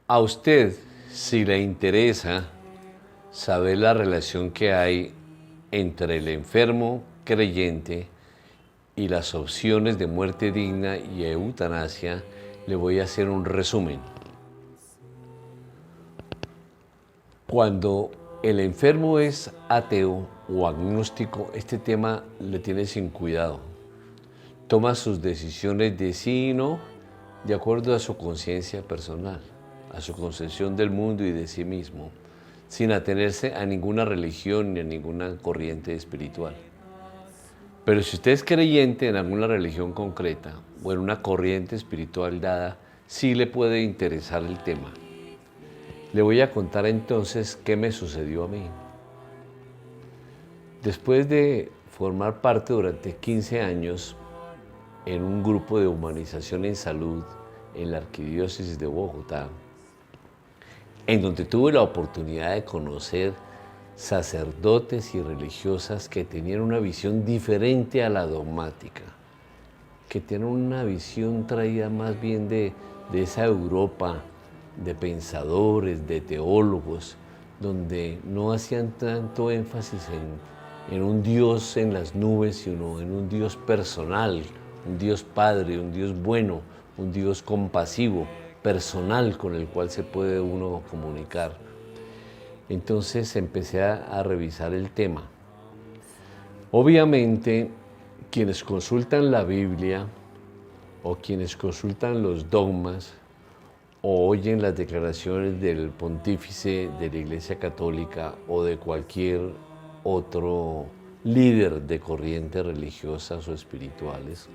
A usted, si le interesa saber la relación que hay entre el enfermo creyente y las opciones de muerte digna y eutanasia, le voy a hacer un resumen. Cuando el enfermo es ateo o agnóstico, este tema le tiene sin cuidado. Toma sus decisiones de sí y no de acuerdo a su conciencia personal, a su concepción del mundo y de sí mismo, sin atenerse a ninguna religión ni a ninguna corriente espiritual. Pero si usted es creyente en alguna religión concreta o en una corriente espiritual dada, sí le puede interesar el tema. Le voy a contar entonces qué me sucedió a mí. Después de formar parte durante 15 años en un grupo de humanización en salud en la Arquidiócesis de Bogotá, en donde tuve la oportunidad de conocer sacerdotes y religiosas que tenían una visión diferente a la dogmática, que tienen una visión traída más bien de esa Europa de pensadores, de teólogos, donde no hacían tanto énfasis en un Dios en las nubes, sino en un Dios personal, un Dios Padre, un Dios bueno, un Dios compasivo, personal, con el cual se puede uno comunicar. Entonces empecé a revisar el tema. Obviamente, quienes consultan la Biblia o quienes consultan los dogmas o oyen las declaraciones del pontífice de la Iglesia Católica o de cualquier otro líder de corrientes religiosas o espirituales,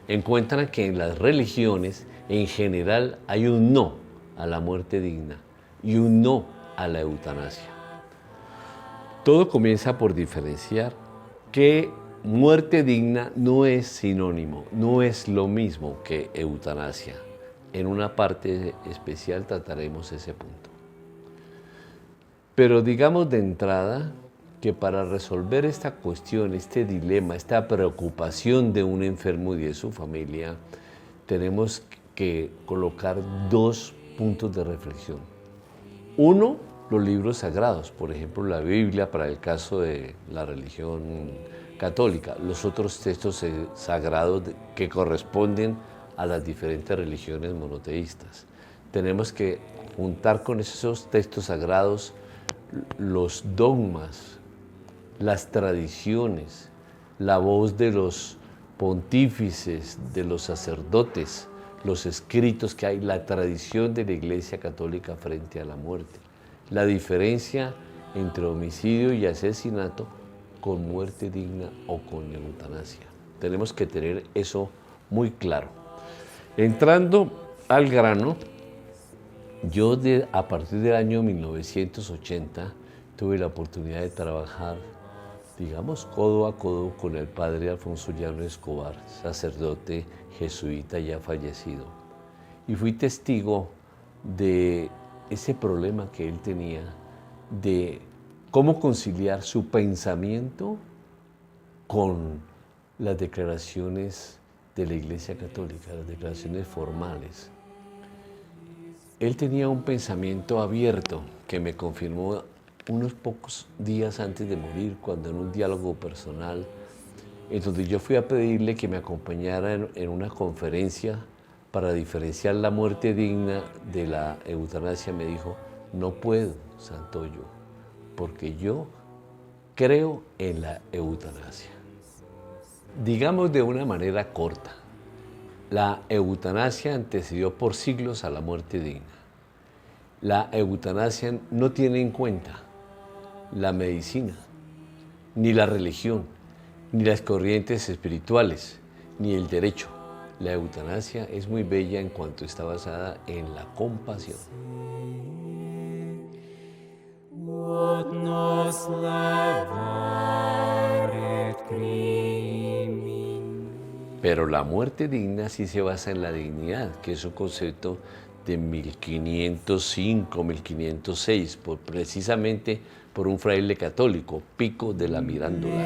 encuentran que en las religiones en general hay un no a la muerte digna y un no a la eutanasia. Todo comienza por diferenciar que muerte digna no es sinónimo, no es lo mismo que eutanasia. En una parte especial trataremos ese punto. Pero digamos de entrada que para resolver esta cuestión, este dilema, esta preocupación de un enfermo y de su familia, tenemos que colocar dos puntos de reflexión. Uno, los libros sagrados, por ejemplo, la Biblia para el caso de la religión católica, los otros textos sagrados que corresponden a las diferentes religiones monoteístas. Tenemos que juntar con esos textos sagrados los dogmas, las tradiciones, la voz de los pontífices, de los sacerdotes, los escritos que hay, la tradición de la Iglesia Católica frente a la muerte, la diferencia entre homicidio y asesinato con muerte digna o con eutanasia. Tenemos que tener eso muy claro. Entrando al grano, yo a partir del año 1980 tuve la oportunidad de trabajar, digamos, codo a codo con el padre Alfonso Llano Escobar, sacerdote jesuita ya fallecido. Y fui testigo de ese problema que él tenía de cómo conciliar su pensamiento con las declaraciones de la Iglesia Católica, las declaraciones formales. Él tenía un pensamiento abierto que me confirmó unos pocos días antes de morir, cuando en un diálogo personal, en donde yo fui a pedirle que me acompañara en una conferencia para diferenciar la muerte digna de la eutanasia, me dijo: no puedo, Santoyo, porque yo creo en la eutanasia. Digamos de una manera corta, la eutanasia antecedió por siglos a la muerte digna. La eutanasia no tiene en cuenta la medicina, ni la religión, ni las corrientes espirituales, ni el derecho. La eutanasia es muy bella en cuanto está basada en la compasión. Pero la muerte digna sí se basa en la dignidad, que es un concepto de 1505, 1506, precisamente por un fraile católico, Pico de la Mirandola.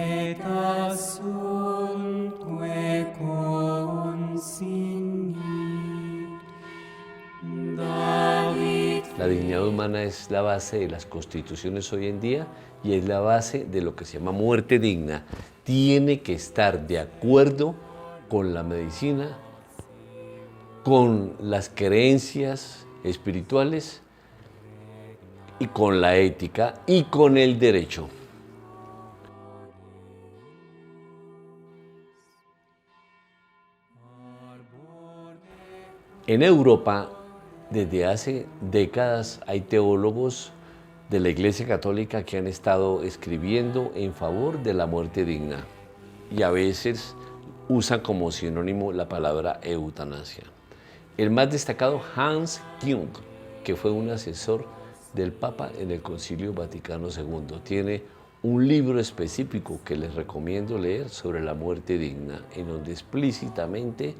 dignidad humana es la base de las constituciones hoy en día y es la base de lo que se llama muerte digna. Tiene que estar de acuerdo con la medicina, con las creencias espirituales y con la ética y con el derecho. En Europa, desde hace décadas, hay teólogos de la Iglesia Católica que han estado escribiendo en favor de la muerte digna y a veces usan como sinónimo la palabra eutanasia. El más destacado, Hans Küng, que fue un asesor del Papa en el Concilio Vaticano II, tiene un libro específico que les recomiendo leer sobre la muerte digna, en donde explícitamente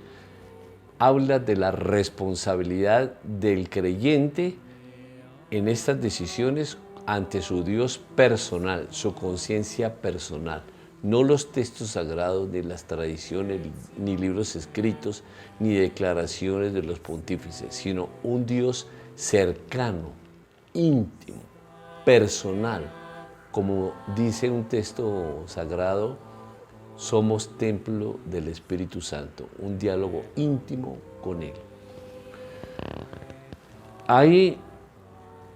habla de la responsabilidad del creyente en estas decisiones ante su Dios personal, su conciencia personal. No los textos sagrados, ni las tradiciones, ni libros escritos, ni declaraciones de los pontífices, sino un Dios cercano, íntimo, personal. Como dice un texto sagrado, somos templo del Espíritu Santo, un diálogo íntimo con Él. Hay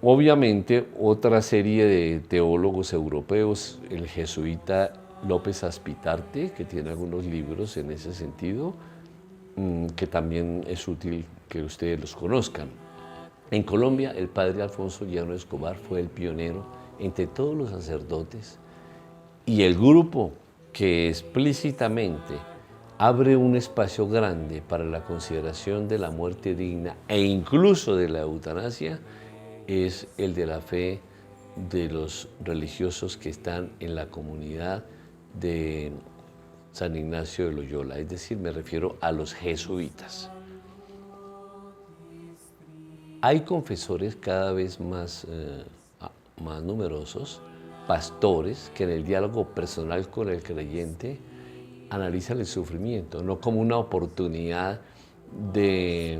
obviamente otra serie de teólogos europeos, el jesuita López Aspitarte, que tiene algunos libros en ese sentido, que también es útil que ustedes los conozcan. En Colombia, el padre Alfonso Llano Escobar fue el pionero entre todos los sacerdotes y el grupo que explícitamente abre un espacio grande para la consideración de la muerte digna e incluso de la eutanasia es el de la fe de los religiosos que están en la comunidad de San Ignacio de Loyola, es decir, me refiero a los jesuitas. Hay confesores cada vez más numerosos, pastores, que en el diálogo personal con el creyente analizan el sufrimiento, no como una oportunidad de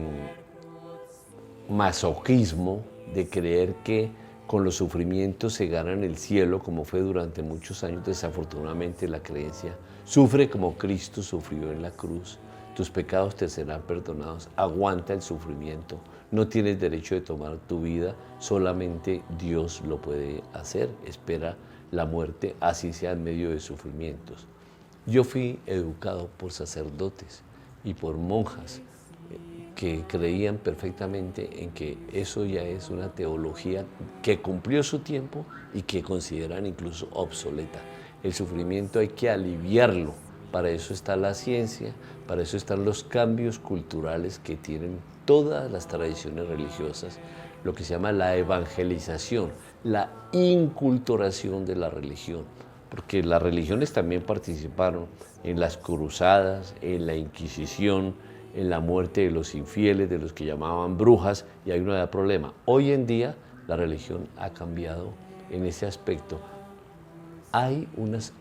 masoquismo, de creer que con los sufrimientos se gana el cielo, como fue durante muchos años. Desafortunadamente la creencia: sufre como Cristo sufrió en la cruz, tus pecados te serán perdonados, aguanta el sufrimiento, no tienes derecho de tomar tu vida, solamente Dios lo puede hacer, espera la muerte, así sea en medio de sufrimientos. Yo fui educado por sacerdotes y por monjas que creían perfectamente en que eso ya es una teología que cumplió su tiempo y que consideran incluso obsoleta. El sufrimiento hay que aliviarlo, para eso está la ciencia, para eso están los cambios culturales que tienen todas las tradiciones religiosas, lo que se llama la evangelización, la inculturación de la religión, porque las religiones también participaron en las cruzadas, en la Inquisición, en la muerte de los infieles, de los que llamaban brujas, y hay un problema. Hoy en día la religión ha cambiado en ese aspecto. Hay unas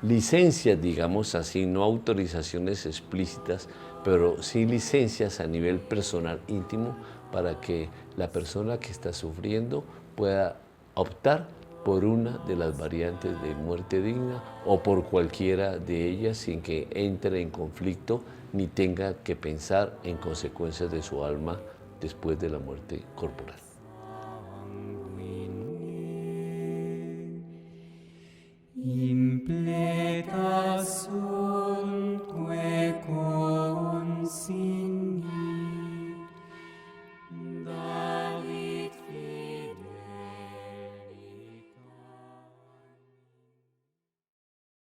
licencias, digamos así, no autorizaciones explícitas, pero sí licencias a nivel personal, íntimo, para que la persona que está sufriendo pueda optar por una de las variantes de muerte digna o por cualquiera de ellas sin que entre en conflicto ni tenga que pensar en consecuencias de su alma después de la muerte corporal. Impleta